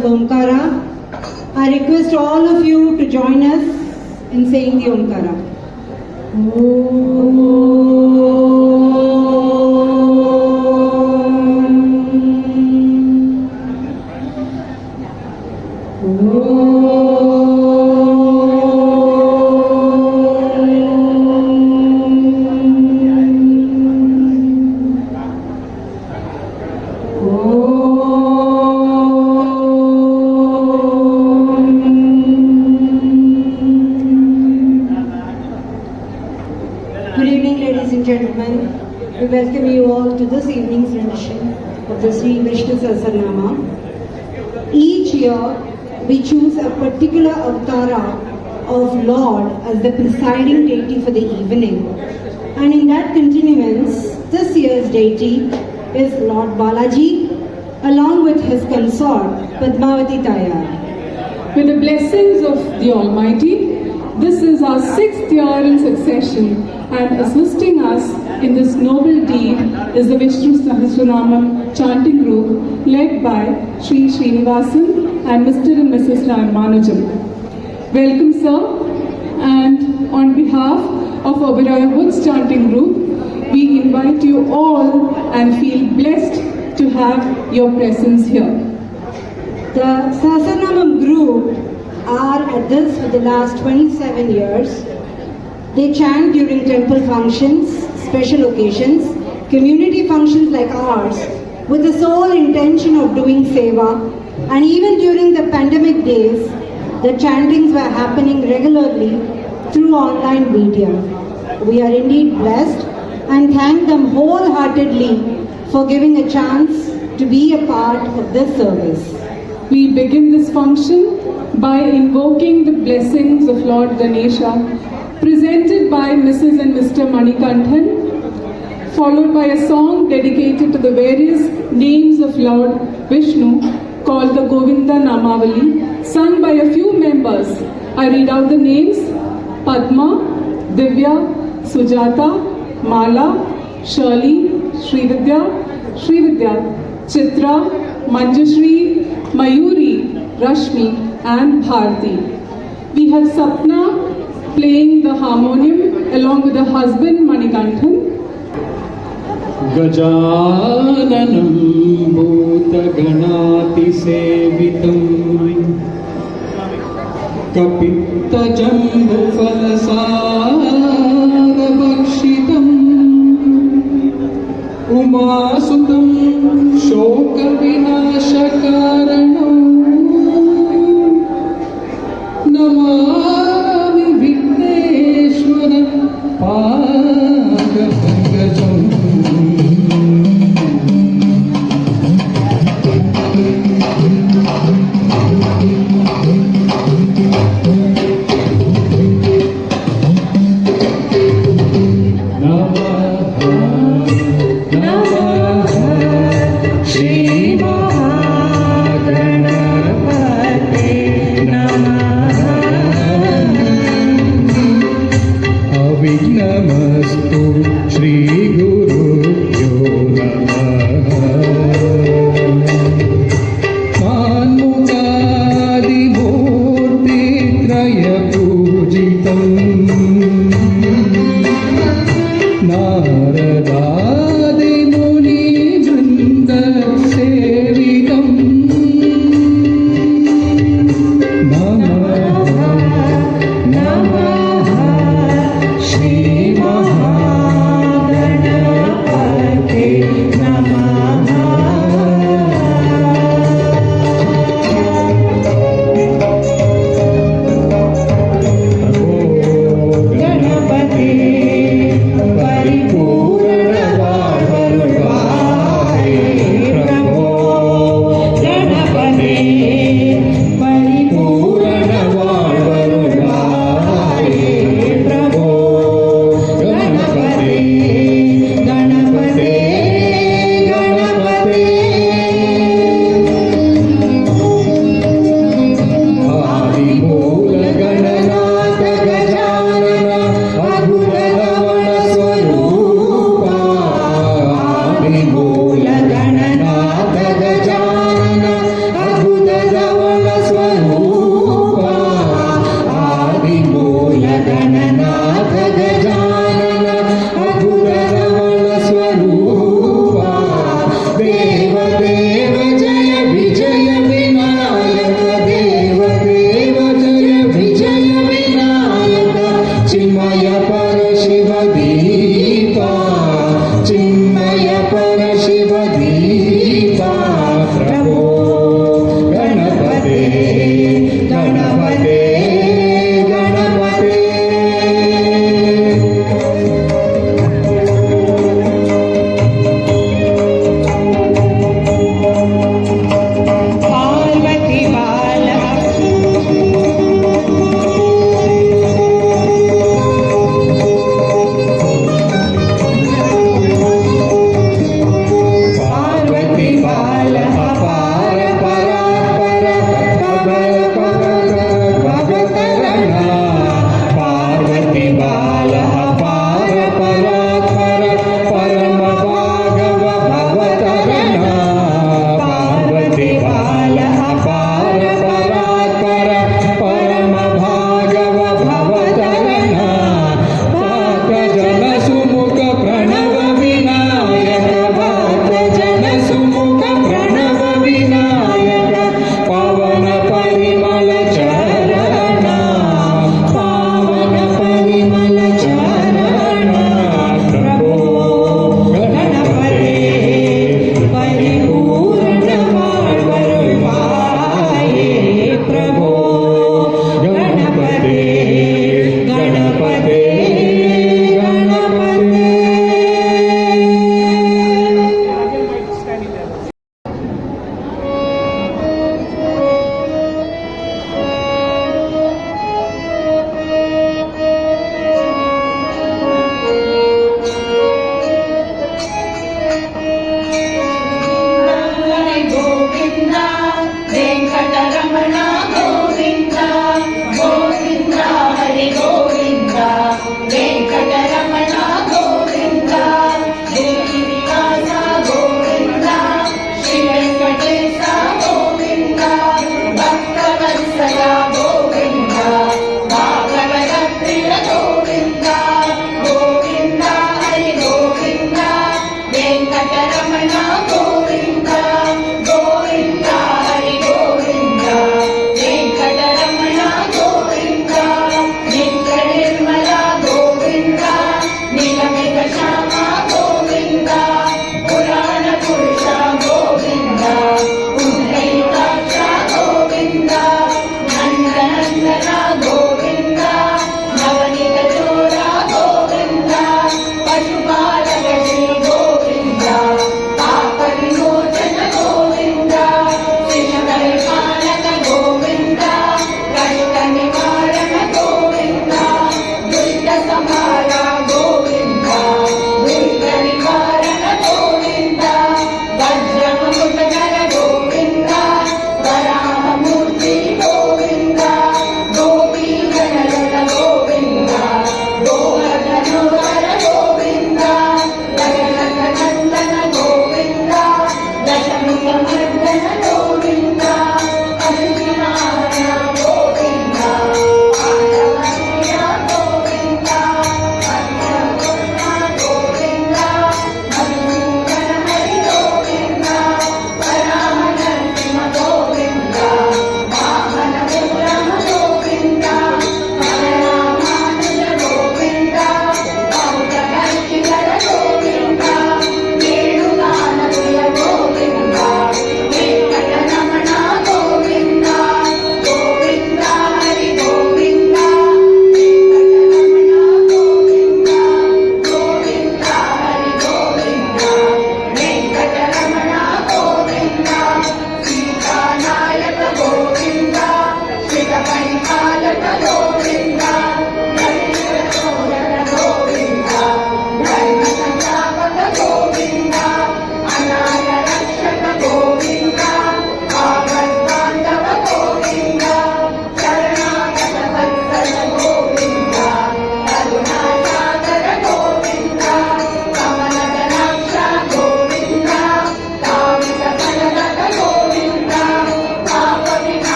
of Omkara. I request all of you to join us in saying the Omkara. Good evening, ladies and gentlemen. We welcome you all to this evening's rendition of the Sri Vishnu Sahasranama. Each year, we choose a particular avatara of Lord as the presiding deity for the evening. And in that continuance, this year's deity is Lord Balaji, along with his consort, Padmavati Tayar. With the blessings of the Almighty, this is our 6th year in succession, and assisting us in this noble deed is the Vishnu Sahasranamam chanting group led by Sri Srinivasan and Mr. and Mrs. Ramanujam. Welcome, sir, and on behalf of Oberoi Woods chanting group, we invite you all and feel blessed to have your presence here. The Sahasranamam group are at this for the last 27 years. They chant during temple functions, special occasions, community functions like ours, with the sole intention of doing seva, and even during the pandemic days, the chantings were happening regularly through online media. We are indeed blessed and thank them wholeheartedly for giving a chance to be a part of this service. We begin this function by invoking the blessings of Lord Ganesha, presented by Mrs. and Mr. Manikanthan, followed by a song dedicated to the various names of Lord Vishnu called the Govinda Namavali, sung by a few members. I read out the names: Padma, Divya, Sujata, Mala, Shirley, Srividya, Chitra, Manjushri, Mayuri, Rashmi and Bharti. We have Sapna playing the harmonium along with her husband Manikanthan. Gajananam Bhutaganati Sevitam Kapita Jambu Falasara Bhakshitam Umasutam Shoka Vinashakaranam Namami Vigneshwara Pagapangajam. Namaha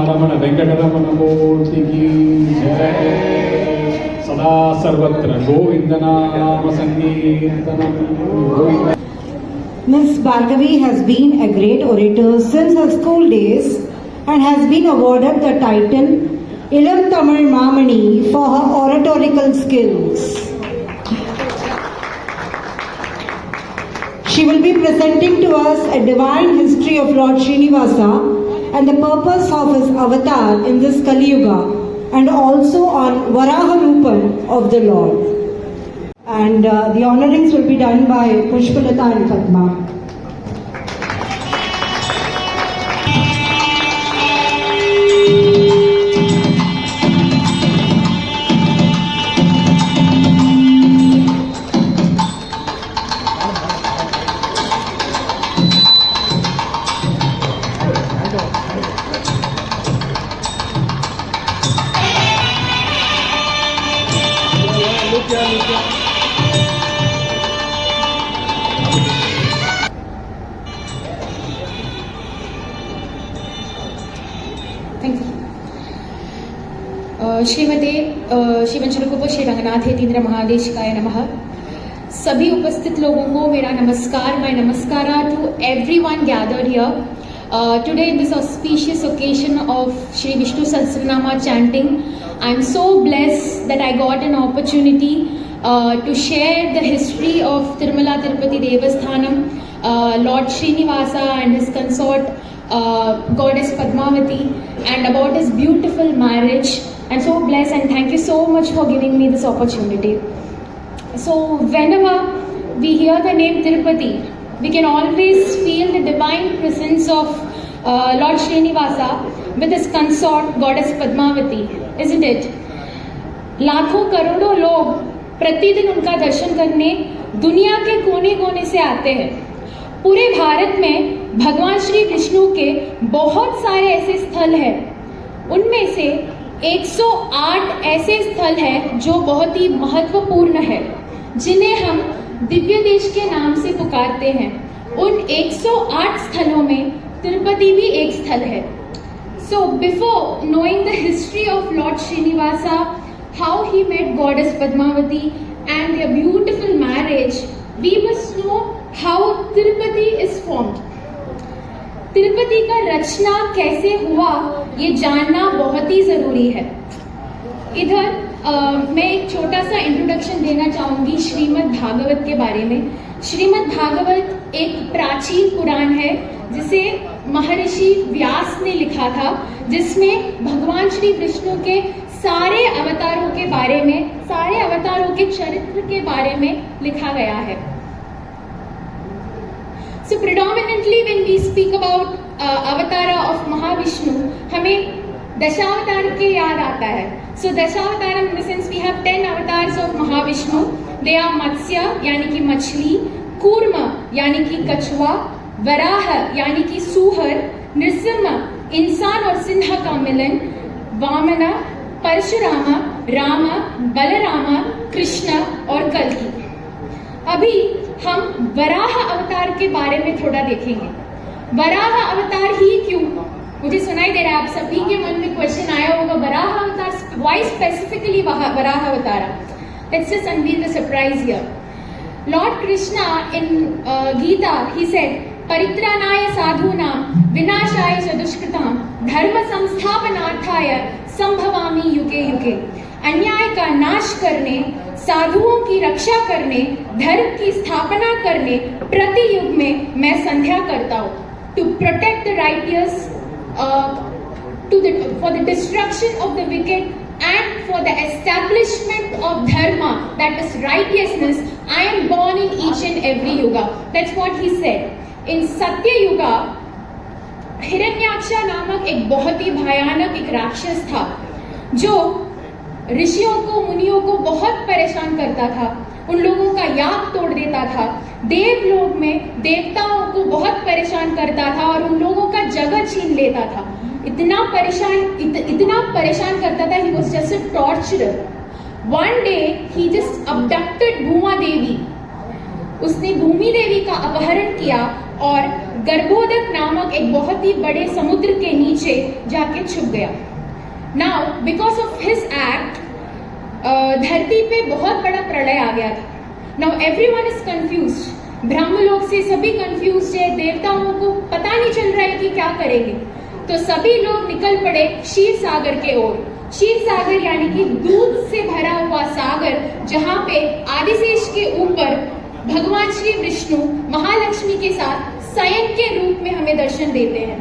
रमण वेंकटरमण मूर्ति की जय। सदा सर्वत्र गोविंद नाम संकीर्तनम Govind. Ms. Bhargavi has been a great orator since her school days and has been awarded the title Ilam Tamil Mamani for her oratorical skills. She will be presenting to us a divine history of Lord Srinivasa and the purpose of his avatar in this Kali Yuga, and also on Varaha Rupam of the Lord. And the honorings will be done by Pushpalata and Padma. श्रीमते शिवंशरुप श्री रंगनाथ यतीन्द्र महादेशिकाय नमः। सभी उपस्थित लोगों को मेरा नमस्कार। My namaskara to everyone gathered here today in this auspicious occasion of Shri Vishnu Sahasranama chanting. I am so blessed that I got an opportunity to share the history of Tirumala Tirupati Devasthanam, Lord Srinivasa and his consort Goddess Padmavati, and about his beautiful marriage. I'm so blessed and thank you so much for giving me this opportunity. So whenever we hear the name Tirupati, we can always feel the divine presence of Lord Srinivasa with his consort Goddess Padmavati, isn't it? लाखों करोड़ों लोग प्रतिदिन उनका दर्शन करने दुनिया के कोने कोने से आते हैं। पूरे भारत में भगवान श्री विष्णु के बहुत सारे ऐसे स्थल हैं। उनमें से 108 ऐसे स्थल हैं जो बहुत ही महत्वपूर्ण है, जिन्हें हम दिव्य देश के नाम से पुकारते हैं। उन 108 स्थलों में तिरुपति भी एक स्थल है। So before knowing the history of Lord Srinivasa, how he met Goddess Padmavati and their beautiful marriage, we must know how Tirupati is formed. Tirupati का रचना कैसे हुआ ये जानना बहुत ही ज़रूरी है। इधर मैं एक छोटा सा इंट्रोडक्शन देना चाहूँगी श्रीमद् भागवत के बारे में। श्रीमद् भागवत एक प्राचीन पुराण है जिसे महर्षि व्यास ने लिखा था, जिसमें भगवान श्री विष्णु के सारे अवतारों के बारे में, सारे अवतारों के चरित्र के बारे में लिखा गया है। So predominantly when we speak about अवतारा of Mahavishnu, हमें दशावतार के याद आता है। So दशावतारम in the sense we have 10 avatars of Mahavishnu. They are मत्स्य यानी कि मछली, कूर्म यानी कि कछुआ, वराह यानी कि सूहर, नृसिंह इंसान और सिंह का मिलन, वामना, परशुराम, राम, बलराम, कृष्ण और कल्कि। अभी हम वराह अवतार के बारे में थोड़ा देखेंगे। वराह अवतार ही क्यों? मुझे सुनाई दे रहा है आप सभी के मन में क्वेश्चन आया होगा, वराह अवतार, why specifically वराह अवतार? Let's just unveil the surprise here. Lord Krishna in Gita, he said, परित्राणाय साधूनां विनाशाय च दुष्कृतां धर्म संस्थापनार्थाय संभवामि युगे युगे। अन्याय का नाश करने, साधुओं की रक्षा करने, धर्म की स्थापना करने प्रति युग में मैं संध्या करता हूँ। To protect the righteous, for the destruction of the wicked and for the establishment of dharma, that is righteousness, I am born in each and every yuga. That's what he said. In Satya Yuga, Hiranyaksha नामक एक बहुत ही भयानक एक राक्षस था जो ऋषियों को, मुनियों को बहुत परेशान करता था, उन लोगों का याग तोड़ देता था, देवलोक में देवताओं को बहुत परेशान करता था और उन लोगों का जगह छीन लेता था। इतना परेशान करता था, he was just a torturer. One day he just abducted भूमा देवी। उसने भूमि देवी का अपहरण किया और गर्भोदक नामक एक बहुत ही बड़े समुद्र के नीचे जाके छुप गया। Now because of his act धरती पे बहुत बड़ा प्रलय आ गया था। नाउ एवरीवन इज कंफ्यूज्ड, ब्रह्मलोक से सभी कंफ्यूज्ड है, देवताओं को पता नहीं चल रहा है कि क्या करेंगे। तो सभी लोग निकल पड़े क्षीर सागर के ओर। क्षीर सागर यानी कि दूध से भरा हुआ सागर, जहाँ पे आदिशेष के ऊपर भगवान श्री विष्णु महालक्ष्मी के साथ शयन के रूप में हमें दर्शन देते हैं।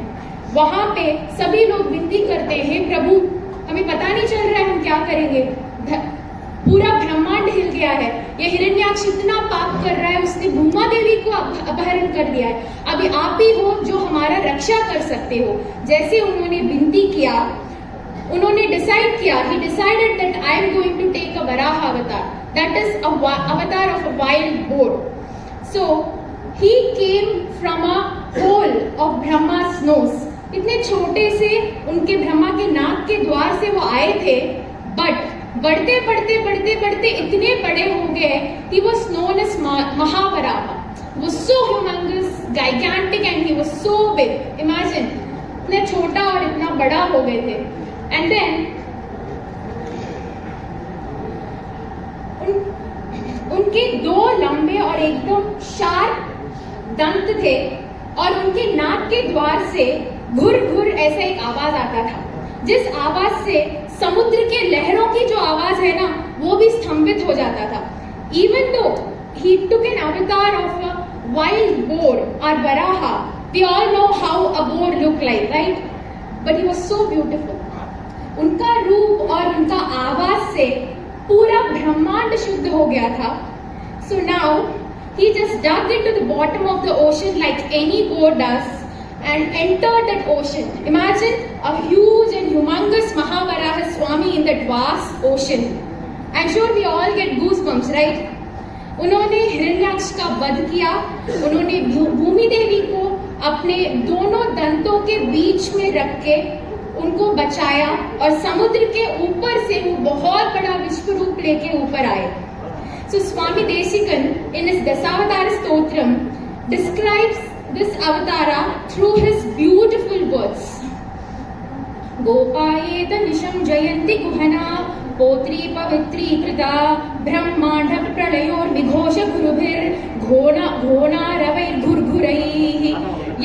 वहां पे सभी लोग विनती करते हैं, प्रभु हमें पता नहीं चल रहा है हम क्या करेंगे, पूरा ब्रह्मांड हिल गया है, ये हिरण्याक्ष इतना पाप कर रहा है, उसने भूमा देवी को अपहरण कर दिया है, अभी आप ही हो जो हमारा रक्षा कर सकते हो। जैसे उन्होंने विनती किया, उन्होंने डिसाइड किया, he decided that I am going to take a Varaha avatar, that is a avatar of a wild boar. So he came from a hole of Brahma's nose. इतने छोटे से उनके ब्रह्मा के नाक के द्वार से वो आए थे, बट बढ़ते बढ़ते बढ़ते बढ़ते इतने बड़े हो गए, he was known as Mahavaraha. He was so humongous, gigantic and he was so big. Imagine, इतना छोटा और इतना बड़ा हो गए थे। And then उनके दो लंबे और एकदम शार्प दंत थे और उनके नाक के द्वार से घुर घुर ऐसा एक आवाज आता था, जिस आवाज से समुद्र के लहरों की जो आवाज है ना, वो भी स्तंभित हो जाता था। Even though he took an avatar of a wild boar or Varaha, we all know how a boar look like, right? But he was so beautiful. उनका रूप और उनका आवाज से पूरा ब्रह्मांड शुद्ध हो गया था। So now he just dug into the bottom of the ocean like any boar does and entered that ocean. Imagine a huge and humongous Mahavaraha Swami in that vast ocean. I'm sure we all get goosebumps, right? उन्होंने हिरण्याक्ष का वध किया, उन्होंने भूमि देवी को अपने दोनों दंतों के बीच में रख के उनको बचाया और समुद्र के ऊपर से वो बहुत बड़ा विश्व रूप लेके ऊपर आए। So Swami Desikan in his Dasavatara Stotram describes this avatara through his beautiful words. गोपायेत निशं जयन्ति गुहना पोत्री पवित्री कृता ब्रह्मांड प्रलयोर्विघोष गुरुभिर्घोना घोनारवैर्घुर्घुरैः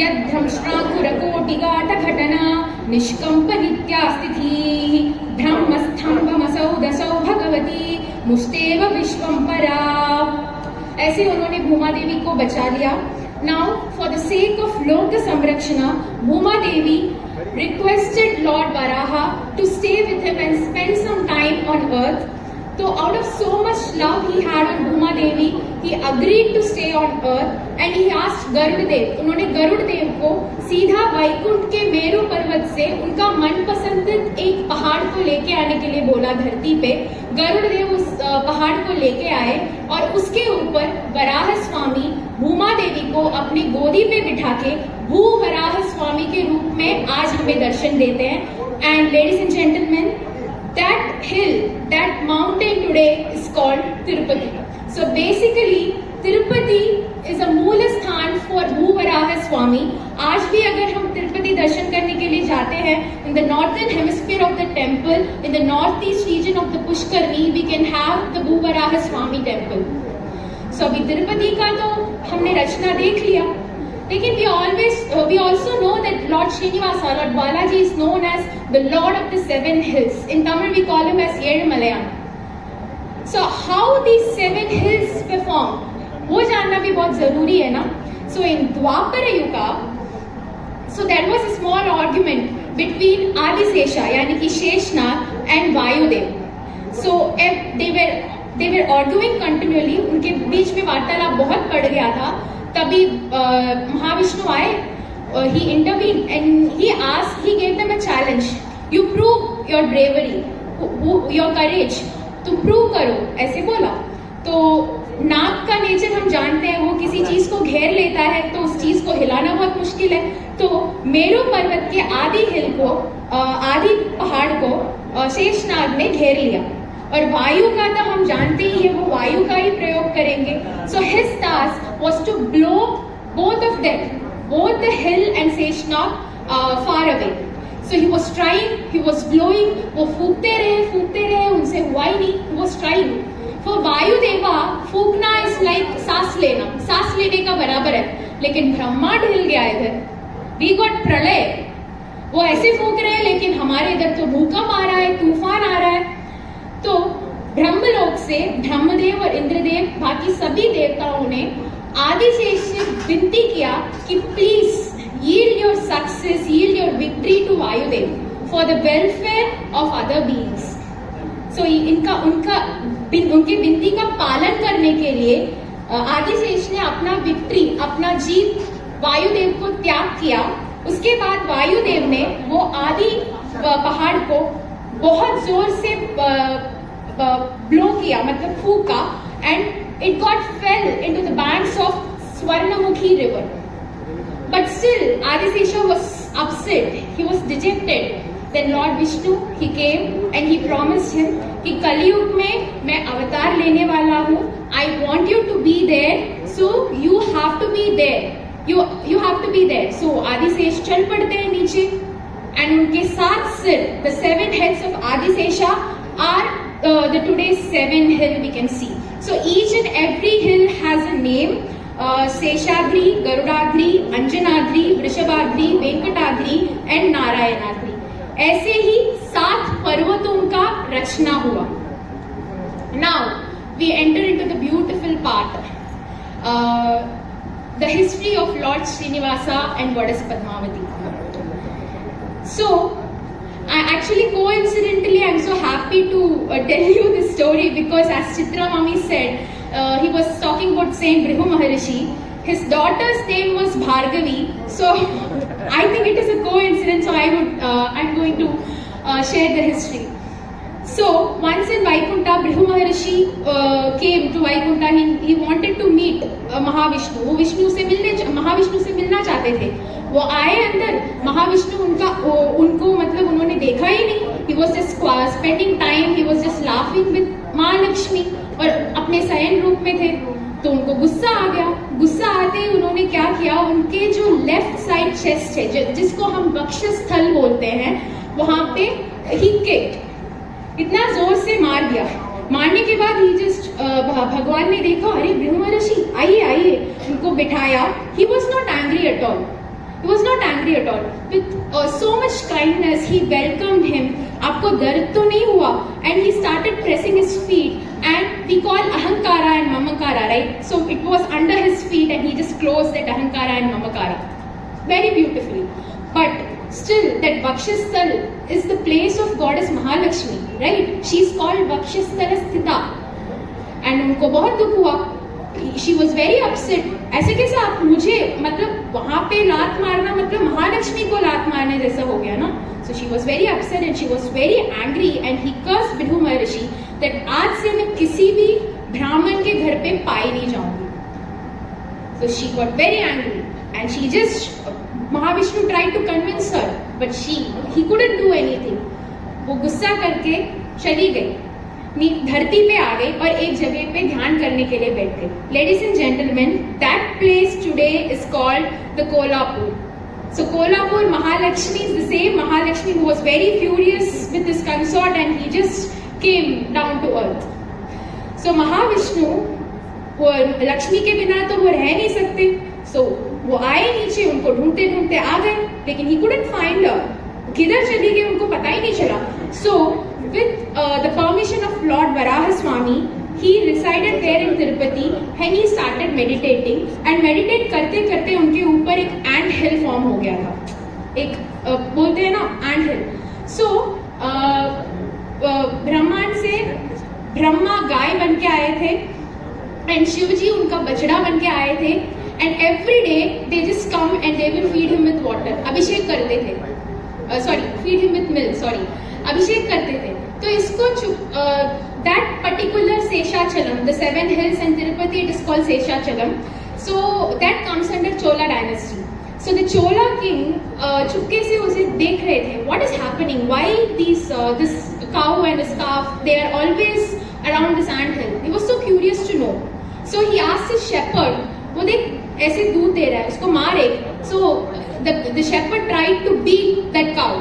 यद्धंश्राकुरकोटिगाठ घटना निष्कम्प नित्यास्तिथिः ब्रह्मस्तंभमसौ दसौ भगवती मुष्टेव विश्वं परा। ऐसे उन्होंने भूमा देवी को बचा लिया। Now for the sake of लोक संरक्षणा, भूमा देवी requested Lord Varaha to stay with him and spend some time on earth. So out of so much love he had on Bhuma Devi, he agreed to stay on earth and he asked Garud Dev. उन्होंने गरुड़ देव को सीधा वैकुंठ के मेरु पर्वत से उनका मनपसंदित एक पहाड़ को लेके आने के लिए बोला धरती पे। गरुड़ देव उस पहाड़ को लेके आए और उसके ऊपर वराह स्वामी भूमा देवी को अपनी गोदी पे बिठा के भू वराह स्वामी के रूप में आज हमें दर्शन देते हैं। And ladies and gentleman, that hill, that mountain today is called Tirupati. So basically Tirupati is a मूल स्थान for भूवराह स्वामी। आज भी अगर हम तिरुपति दर्शन करने के लिए जाते हैं, in the northern hemisphere of the temple, in the northeast region of the Pushkarni, we can have the भूवराह Swami temple. So अभी तिरुपति का तो हमने रचना देख लिया, लेकिन we also know that Lord Srinivasa, Lord Balaji is known as the Lord of the Seven Hills. In Tamil we call him as Yezhumalayam. So how these seven hills perform, वो जानना भी बहुत जरूरी है ना। So in Dwapara Yuga, so there was a small argument between Adisesha यानी कि Sheshnag and Vayudev. So they were arguing continually, उनके बीच में वार्तालाप बहुत बढ़ गया था। तभी महाविष्णु आए, he intervened and he gave them a challenge. You prove your bravery, your courage, तुम प्रूव करो, ऐसे बोला। तो नाग का नेचर हम जानते हैं, वो किसी चीज को घेर लेता है तो उस चीज को हिलाना बहुत मुश्किल है। तो मेरु पर्वत के आदि हिल को, आदि पहाड़ को शेषनाग ने घेर लिया। और वायु का तो हम जानते ही है, वो वायु का ही प्रयोग करेंगे। So his task was to blow both of of them, both the hill and Seshnag far away. So he was trying, he was blowing, वो फूकते रहे, उनसे हुआ ही नहीं. He was trying. For वायुदेवा Phukna is like सांस लेने का बराबर है. लेकिन ब्रह्मांड हिल गया इधर. We got प्रलय. वो ऐसे फूक रहे हैं, लेकिन हमारे इधर तो भूकंप आ रहा है, तूफान आ रहा है. तो ब्रह्मलोक से ब्रह्मदेव और इंद्रदेव बाकी सभी देवताओं ने आदिशेष से विनती किया कि please yield your success, yield your victory to Vayudev for the welfare of other beings. So उनके विनती का पालन करने के लिए आदिशेष ने अपना विक्ट्री, अपना जीत वायुदेव को त्याग किया. उसके बाद वायुदेव ने वो आदि पहाड़ को बहुत जोर से ब्लो किया, मतलब फूका, and it got fell into the banks of Swarnamukhi river. But still Adishesha was upset, he was dejected. Then lord Vishnu he came and he promised him कि कलयुग में मैं अवतार लेने वाला हूँ. I want you to be there, so you have to be there. You have to be there. So Adishesha चल पड़ते हैं नीचे, and उनके 7 सिर, the 7 heads of Adisesha are the today's 7 hill we can see. So each and every hill has a name. Seshadri, Garudadri, Anjanadri, Vrishabadri, Venkatadri and Narayanadri. ऐसे ही 7 पर्वतों का रचना हुआ. Now we enter into the beautiful part. The history of Lord Srinivasa and Goddess Padmavati. So, coincidentally, I'm so happy to tell you this story because as Chitra Mami said, he was talking about Saint Brihu Maharishi. His daughter's name was Bhargavi. So, I think it is a coincidence. So, I'm going to share the history. So, once in Vaikunta, Brihu Maharishi came to Vaikunta. He wanted to meet Mahavishnu. वो महाविष्णु से मिलना चाहते थे. वो आए अंदर, महाविष्णु उनको मतलब उन्होंने देखा ही नहीं. He was just spending time. He was just laughing with माँ लक्ष्मी और अपने शयन रूप में थे. तो उनको गुस्सा आ गया. गुस्सा आते ही उन्होंने क्या किया, उनके जो लेफ्ट साइड चेस्ट है, जिसको हम वक्षस्थल बोलते हैं, वहां पे ही किक्ड. इतना जोर से मार दिया. मारने के बाद ही जस्ट भगवान ने देखा, अरे ब्रह्म महर्षि आइए, उनको बिठाया. He was not angry at all. He was not angry at all. With so much kindness, he welcomed him. आपको दर्द तो नहीं हुआ? And he started pressing his feet. And we call ahankara and mamakara, right? So it was under his feet, and he just closed that ahankara and mamakara very beautifully. But still, that Vakshasthal is the place of Goddess Mahalakshmi, right? She is called Vakshasthala Sthita. And उनको बहुत दुख हुआ. She was very upset. ऐसे कैसे आप मुझे, मतलब वहाँ पे लात मारना मतलब महालक्ष्मी को लात मारने जैसा हो गया ना. So she was very upset and she was very angry and he cursed Brihu Maharishi that आज से मैं किसी भी ब्राह्मण के घर पे पाई नहीं जाऊंगी. So she got very angry and she just Mahavishnu tried to convince her, but he couldn't do anything. वो गुस्सा करके चली गई, धरती पे आ गई और एक जगह पे ध्यान करने के लिए बैठ गई. Ladies and gentlemen, that place today is called the Kolhapur. So Kolhapur Mahalakshmi is the same Mahalakshmi who was very furious with his consort and he just came down to earth. So Mahavishnu, वो लक्ष्मी के बिना तो वो रह नहीं सकते. So वो आए नीचे, उनको ढूंढते ढूंढते आ गए, लेकिन he couldn't find her. किधर चली गई उनको पता ही नहीं चला. So with the permission of Lord Varaha Swami, he resided there in Tirupati and he started meditating. And meditate करते करते उनके ऊपर एक ant hill form हो गया था. एक बोलते हैं ना ant hill. So ब्रह्मांड से ब्रह्मा गाय बन के आए थे and शिवजी उनका बछड़ा बन के आए थे. And every day they just come and they will feed him with water. अभिषेक करते थे. Feed him with milk. अभिषेक करते थे. तो इसको that particular Seshachalam, the 7 hills and Tirupati, it is called Seshachalam. So that comes under Chola dynasty. So the Chola king चुपके से उसे देख रहे थे. What is happening? Why this cow and this calf, they are always around this ant hill? He was so curious to know. So he asked his shepherd, वो देख ऐसे दूध दे रहा है, उसको मार the shepherd tried to beat that cow.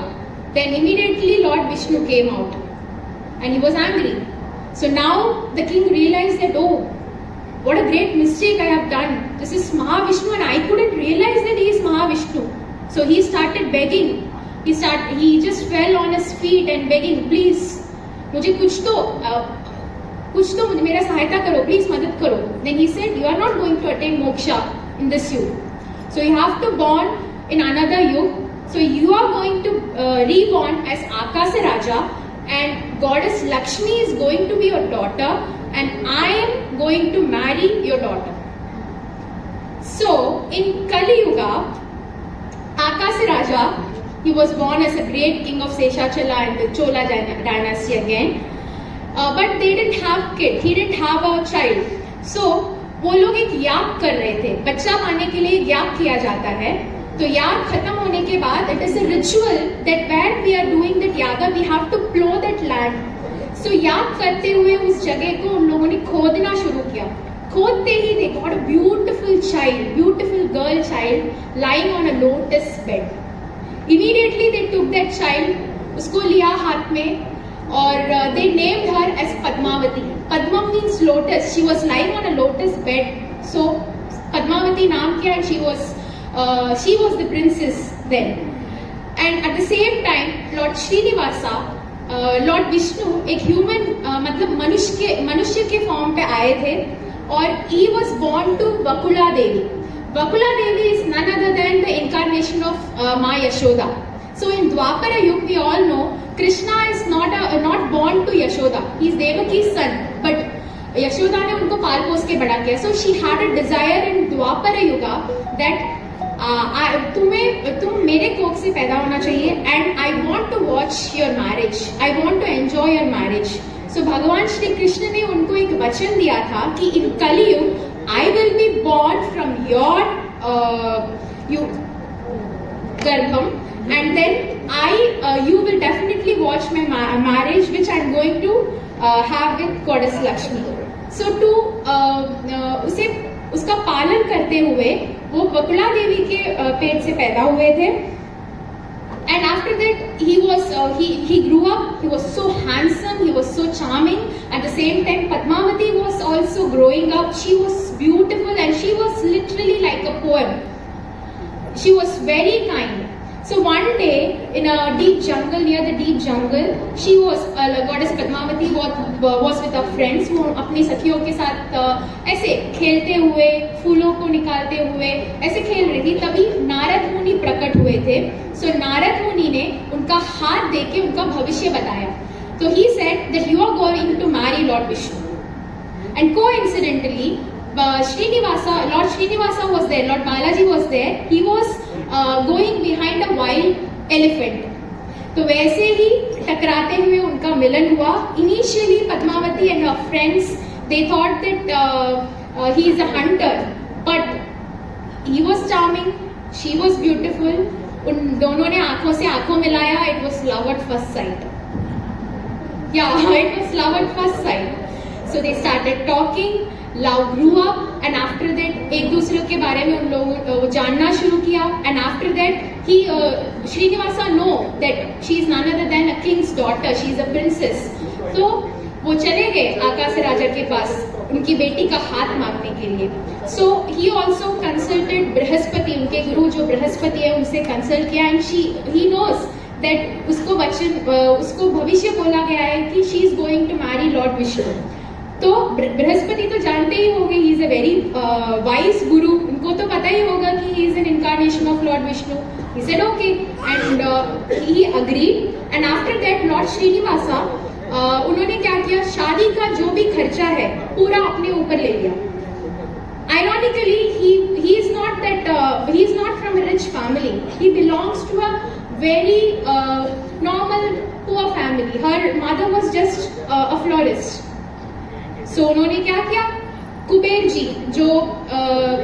Then immediately Lord Vishnu came out and he was angry. So now the king realized that, oh, what a great mistake I have done. This is Mahavishnu and I couldn't realize that he is Mahavishnu. So he started begging. He just fell on his feet and begging, please, मुझे कुछ तो मेरा सहायता करो, please मदद करो. Then he said, you are not going to attain moksha in this yuga. So you have to born in another yuga. So you are going to reborn as Akasa Raja, and goddess Lakshmi is going to be your daughter, and I am going to marry your daughter. So in Kali Yuga, Akasa Raja, he was born as a great king of Seshachala and the Chola dynasty again. But they didn't have kid. He didn't have a child. So वो लोग एक याग कर रहे थे. बच्चा पाने के लिए याग किया जाता है. तो याग खत्म होने के बाद it is a ritual that when we are doing that yaga we have to plow that land. So याग करते हुए उस जगह को उन लोगों ने खोदना शुरू किया. खोदते ही they got a beautiful child, beautiful girl child lying on a lotus bed. Immediately they took that child, उसको लिया हाथ में और they named her as Padmavati. Padma means lotus. She was lying on a lotus bed. So Padmavati नाम किया, and she was the princess then. And at the same time Lord Srinivasa, Lord Vishnu एक human मतलब मनुष्य के form पे आए थे और he was born to Vakula Devi. Vakula Devi is none other than the incarnation of Ma Yashoda. So in Dwapara Yuga we all know Krishna is not born to Yashoda. He is Devaki's son, but Yashoda ने उनको पाल पोस के बड़ा किया. So she had a desire in Dwapara Yuga that तुम मेरे कोख से पैदा होना चाहिए and I want to watch your marriage. I want to enjoy your marriage. So भगवान श्री कृष्ण ने उनको एक वचन दिया था कि in Kaliyuga I will be born from your गर्भम and then you will definitely watch my marriage which I am going to have with goddess Lakshmi. So उसका पालन करते हुए वो बकुला देवी के पेट से पैदा हुए थे. And after that he grew up. He was so handsome, he was so charming. At the same time Padmavati was also growing up. She was beautiful and she was literally like a poem. She was very kind. So one day in a deep jungle, near the deep jungle, she was goddess Padmavati was with her friends. वो अपनी सखियों के साथ ऐसे खेलते हुए, फूलों को निकालते हुए ऐसे खेल रही थी. तभी नारद मुनि प्रकट हुए थे. So नारद मुनि ने उनका हाथ देके उनका भविष्य बताया. So he said that you are going to marry Lord Vishnu. And coincidentally, Lord Srinivasa was there. Lord Balaji was there. He was going behind a wild elephant. तो वैसे ही टकराते हुए उनका मिलन हुआ. Initially Padmavati and her friends they thought that he is a hunter, but he was charming, she was beautiful. उन दोनों ने आंखों से आंखों मिलाया. It was love at first sight. Yeah, it was love at first sight. So they started talking. Love grew up, and after that एक दूसरे के बारे में उन लोगों जानना शुरू किया. And after that Srinivasa know that she is none other than a king's daughter. She is a princess. तो वो चले गए आकाश राजा के पास उनकी बेटी का हाथ मांगने के लिए. So he also consulted Brihaspati. उनके गुरु जो बृहस्पति है उनसे कंसल्ट किया. And he knows that उसको भविष्य बोला गया है कि she is going to marry Lord Vishnu. तो बृहस्पति तो जानते ही होंगे, he is a very wise गुरु. उनको तो पता ही होगा कि he is an incarnation of Lord Vishnu. He said okay and he agreed. And after that Lord Srinivasa उन्होंने क्या किया, शादी का जो भी खर्चा है पूरा अपने ऊपर ले लिया. Ironically, he is not from a rich family. He belongs to a very normal poor family. Her mother was just a florist. So उन्होंने क्या किया, कुबेर जी जो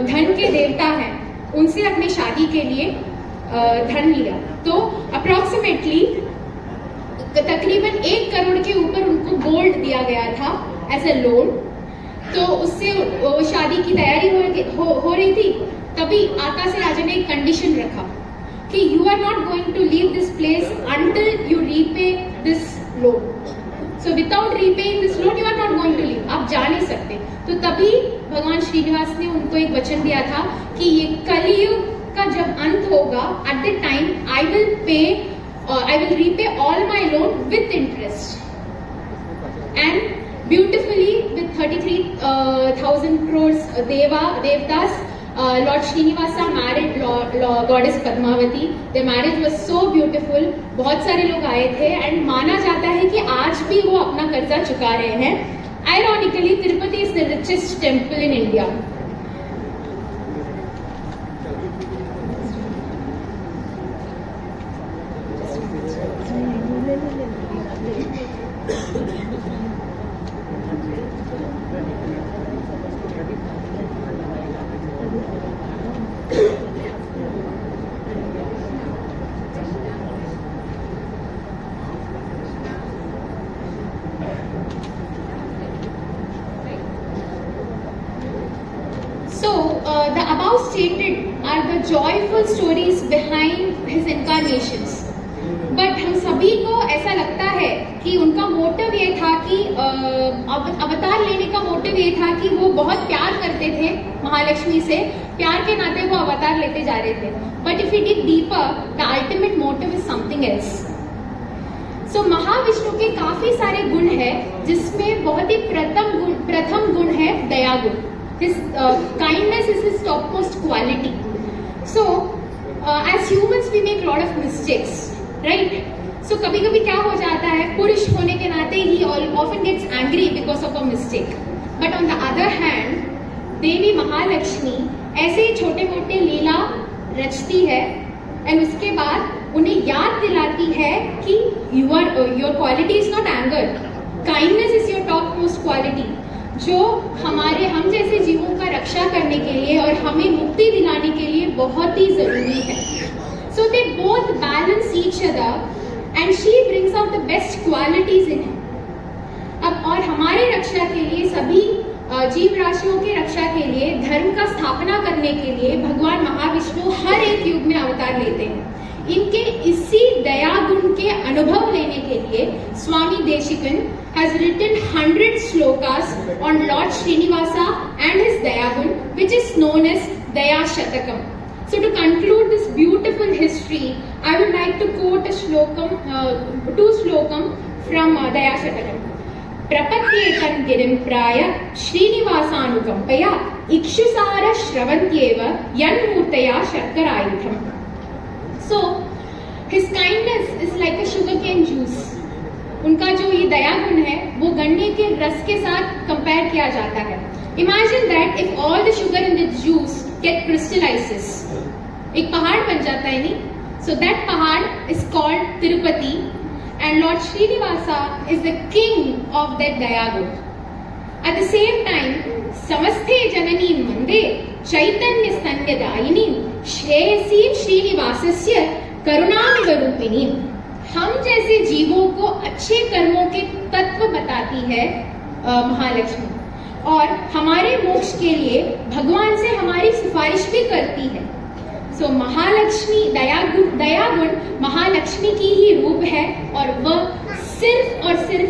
धन के देवता हैं उनसे अपनी शादी के लिए धन लिया. तो अप्रोक्सीमेटली तकरीबन 1 करोड़ के ऊपर उनको गोल्ड दिया गया था एज ए लोन. तो उससे शादी की तैयारी हो रही थी. तभी आकाश राजा ने एक कंडीशन रखा. कि you are not going to leave this place until you repay this loan. So without repaying this loan you are not going to leave. आप जा नहीं सकते. तो तभी भगवान श्रीनिवास ने उनको एक वचन दिया था कि ये कलयुग का जब अंत होगा, at that time I will repay all my loan with interest. And beautifully with 33,000 crores devtas, Lord Srinivasa married goddess Padmavati. Their marriage was so beautiful. बहुत सारे लोग आए थे and माना जाता है कि आज भी वो अपना कर्जा चुका रहे हैं. Ironically, Tirupati is the richest temple in India. The above stated are the joyful stories behind his incarnations. But हम सभी को ऐसा लगता है कि उनका मोटिव ये था कि अवतार लेने का मोटिव ये था कि वो बहुत प्यार करते थे महालक्ष्मी से, प्यार के नाते वो अवतार लेते जा रहे थे. But if we dig deeper, the ultimate motive is something else. So Mahavishnu के काफी सारे गुण हैं, जिसमें बहुत ही प्रथम गुण है दया गुण. His kindness is his topmost quality. So, as humans we make a lot of mistakes, right? So कभी-कभी क्या हो जाता है, पुरुष होने के नाते he often gets angry because of a mistake. But on the other hand, देवी महालक्ष्मी ऐसे ही छोटे-मोटे लीला रचती है and उसके बाद उन्हें याद दिलाती है कि your quality is not anger. Kindness is your topmost quality. जो हम जैसे जीवों का रक्षा करने के लिए और हमें मुक्ति दिलाने के लिए बहुत ही जरूरी है. So they both balance each other and she brings out the best qualities in him. अब और हमारी रक्षा के लिए, सभी जीव राशियों की रक्षा के लिए, धर्म का स्थापना करने के लिए भगवान महाविष्णु हर एक युग में अवतार लेते हैं. इनके इसी दया गुण के अनुभव लेने के लिए स्वामी देशिकन has written 100 slokas on Lord Srinivasa and his daya gun, which is known as Daya Shatakam. So to conclude this beautiful history, I would like to quote two slokam from Daya Shatakam. Prapatyekan girim praya Srinivasanukampaya ikshusara shravantyeva yanmurtaya sharkarayutham. So his kindness is like a sugarcane juice. उनका जो ये दया गुण है वो गन्ने के रस के साथ कंपेयर किया जाता है. Imagine that if all the sugar in the juice get crystallizes, एक पहाड़ बन जाता है नहीं. So that पहाड़ is called Tirupati and Lord Srinivasa is the king of that daya gun. At the same time, समस्ते जननी मंदे चैतन्य स्तन्यदायिनी श्रेयसी श्रीनिवासस्य करुणामिव रूपिणी. हम जैसे जीवों को अच्छे कर्मों के तत्व बताती है महालक्ष्मी और हमारे मोक्ष के लिए भगवान से हमारी सिफारिश भी करती है. सो महालक्ष्मी दया गुण महालक्ष्मी की ही रूप है और वह सिर्फ और सिर्फ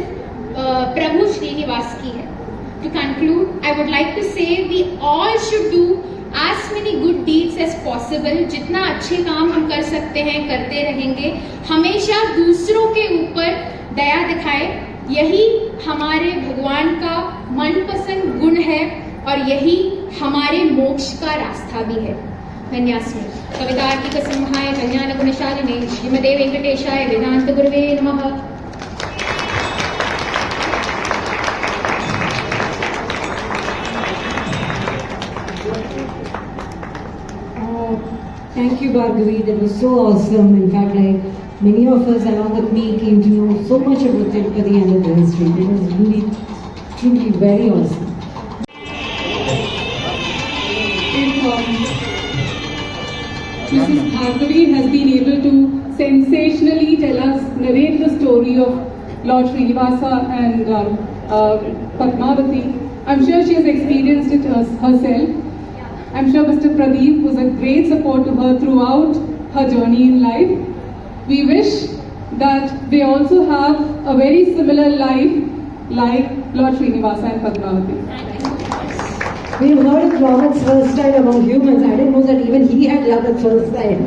प्रभु श्रीनिवास की है. To conclude, I would like to say we all should do as many good deeds as possible. जितना अच्छे काम हम कर सकते हैं करते रहेंगे. हमेशा दूसरों के ऊपर दया दिखाए. यही हमारे भगवान का मनपसंद गुण है और यही हमारे मोक्ष का रास्ता भी है. धन्यवाद. कवितार्किक सिंहाय कल्याण गुणशालिने श्रीमते वेंकटेशाय वेदांत गुरवे नमः. Thank you, Bhargavi. That was so awesome. In fact, like many of us along with me came to know so much about Tirupati and the history. It was really, truly very awesome. Mrs. Bhargavi has been able to sensationally narrate the story of Lord Srinivasa and Padmavati. I'm sure she has experienced it herself. I'm sure Mr. Pradeep was a great support to her throughout her journey in life. We wish that they also have a very similar life like Lord Srinivasa and Padmavati. We've heard of love at first sight among humans. I didn't know that even he had love at first sight.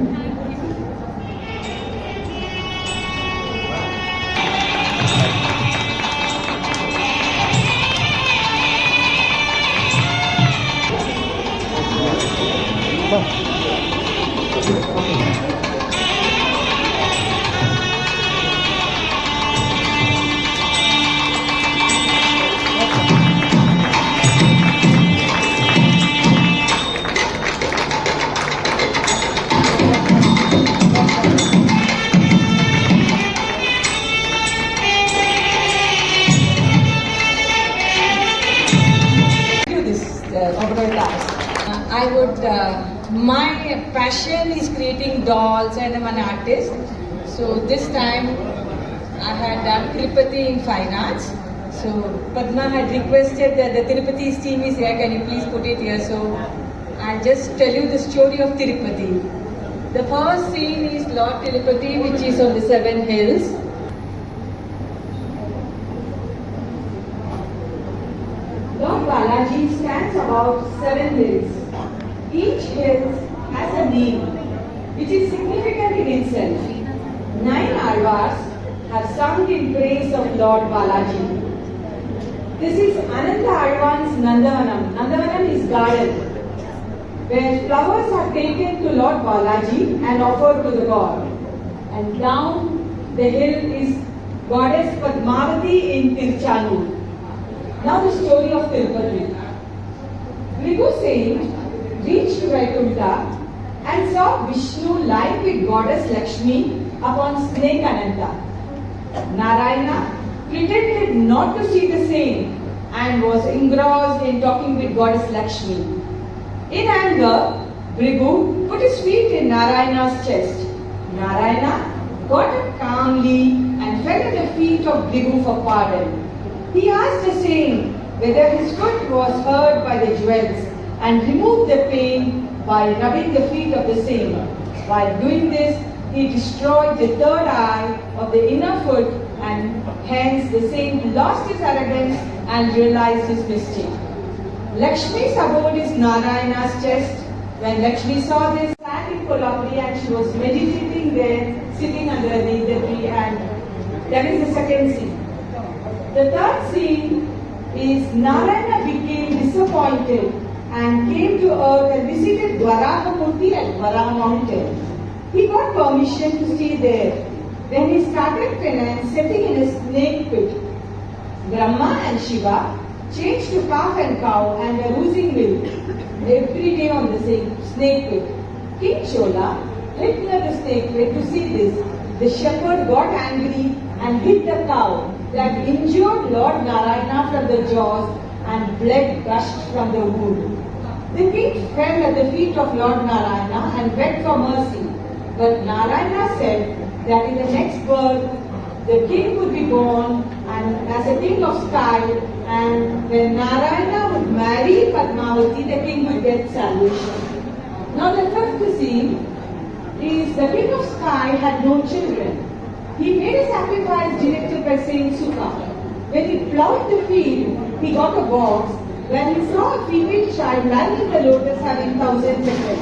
Do this overall task. My passion is creating dolls and I'm an artist. So this time I had done Tirupati in fine arts. So Padma had requested that the Tirupati's team is here, can you please put it here? So I'll just tell you the story of Tirupati. The first scene is Lord Tirupati, which is on the 7 hills. Lord Balaji stands about 7 hills. Each hill has a name, which is significant in itself. 9 Alvars have sung in praise of Lord Balaji. This is Ananda Alvan's Nandavanam. Nandavanam is garden, where flowers are taken to Lord Balaji and offered to the god. And down the hill is Goddess Padmavati in Tirchanur. Now the story of Tirupati. Bhrigu saint reached to Vaikuntha and saw Vishnu lying with Goddess Lakshmi upon snake Ananta. Narayana pretended not to see the same and was engrossed in talking with Goddess Lakshmi. In anger, Bhrigu put his feet in Narayana's chest. Narayana got up calmly and fell at the feet of Bhrigu for pardon. He asked the same whether his foot was hurt by the jewels and removed the pain by rubbing the feet of the same. While doing this, he destroyed the third eye of the inner foot and hence the same lost his arrogance and realized his mistake. Lakshmi's abode is Narayana's chest. When Lakshmi saw this, sat in Kolhapuri and she was meditating there, sitting under a Nedra tree, and that is the second scene. The third scene is Narayana became disappointed and came to earth and visited Dwaraha Murti at Dwaraha mountain. He got permission to stay there. Then he started penance sitting in a snake pit. Brahma and Shiva changed to calf and cow and were oozing milk every day on the same snake pit. King Chola lived near the snake pit to see this. The shepherd got angry and hit the cow that injured Lord Narayana from the jaws and blood gushed from the wound. The king fell at the feet of Lord Narayana and begged for mercy. But Narayana said that in the next birth the king would be born and as a king of sky, and when Narayana would marry Padmavati, the king would get salvation. Now the fifth scene is the king of sky had no children. He made a sacrifice directed by Saint Sukha. When he plowed the field, he got a box. When he saw a female child lying in the lotus having 1,000 petals,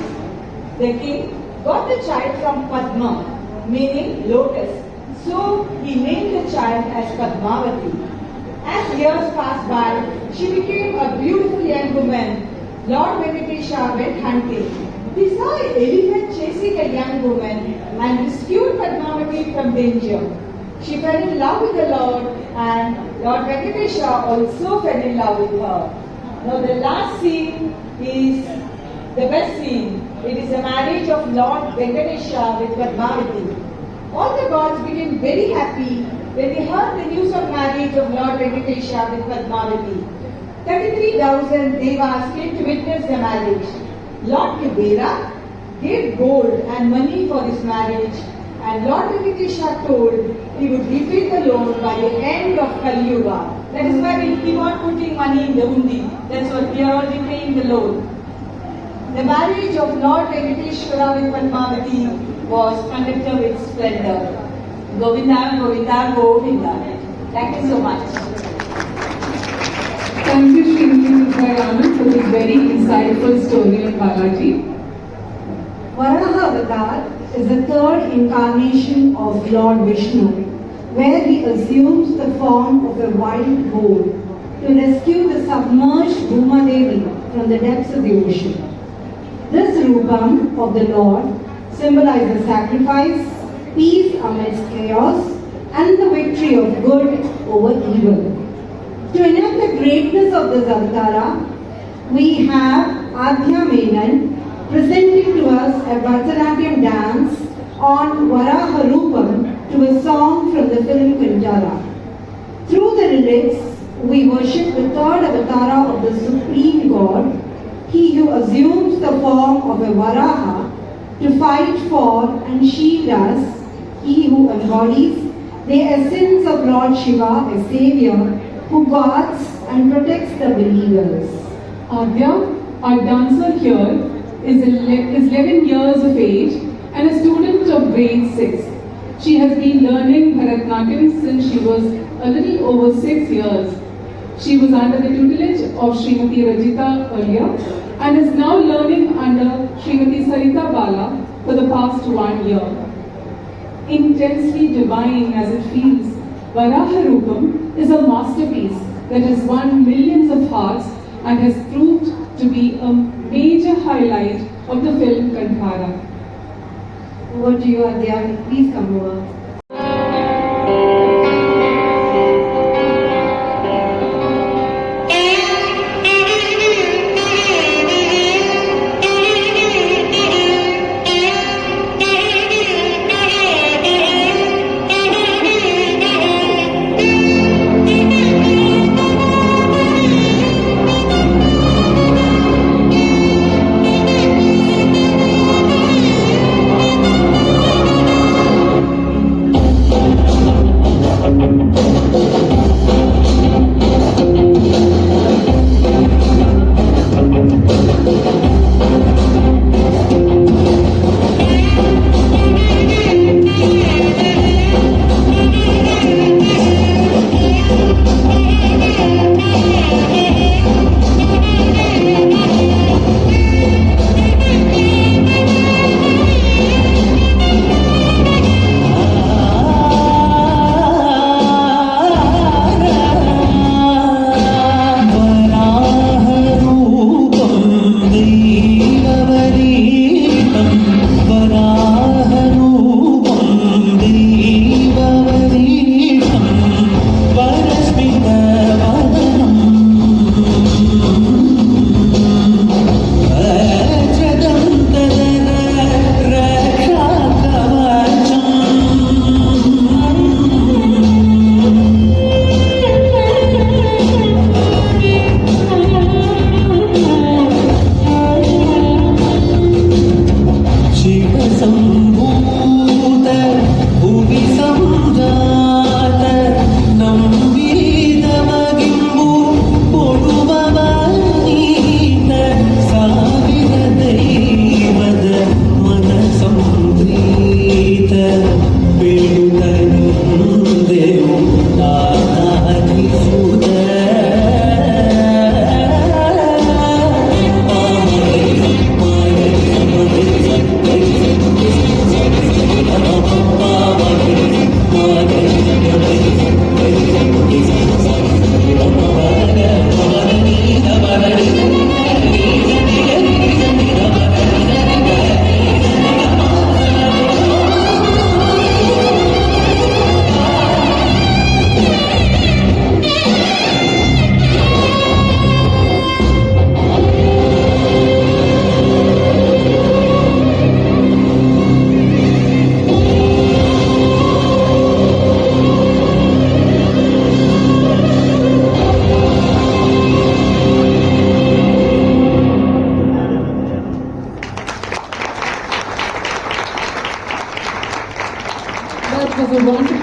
the king got the child from Padma, meaning lotus. So he named the child as Padmavati. As years passed by, she became a beautiful young woman. Lord Venkatesha went hunting. He saw an elephant chasing a young woman and rescued Padmavati from danger. She fell in love with the Lord and Lord Venkatesha also fell in love with her. Now the last scene is the best scene. It is the marriage of Lord Venkatesha with Padmavati. All the gods became very happy when they heard the news of marriage of Lord Venkatesha with Padmavati. 33,000 devas came to witness the marriage. Lord Kubera gave gold and money for this marriage, and Lord Venkatesha told he would repay the loan by the end of Kali Yuga. That is why we keep on putting money in the hundi. That's what we are all repaying the loan. The marriage of Lord Venkateshwara with Padmavati was conducted with splendor. Govinda, Govinda, Govinda. Thank you so much. Thank you, Srimati Anand, for this very insightful story of Balaji. Varaha Avatar is the third incarnation of Lord Vishnu, where he assumes the form of a wild bull to rescue the submerged Bhuma Devi from the depths of the ocean. This Rupam of the Lord symbolizes sacrifice, peace amidst chaos, and the victory of good over evil. To enact the greatness of this Avatara, we have Adhya Menon presenting to us a Bharatanatyam dance on Varaha Rupam to a song from the film Kanjara. Through the lyrics, we worship the third Avatara of the Supreme God, he who assumes the form of a Varaha to fight for and shield us, he who embodies the essence of Lord Shiva, a savior who guards and protects the believers. Adya, our dancer here, is 11 years of age and a student of grade 6. She has been learning Bharatanatyam since she was a little over 6 years. She was under the tutelage of Srimati Rajita earlier and is now learning under Srimati Sarita Bala for the past 1 year. Intensely divine as it feels, Varaha Rupam is a masterpiece that has won millions of hearts and has proved to be a major highlight of the film Kantara. Over to you, Adhya. Please come over. That was a wonderful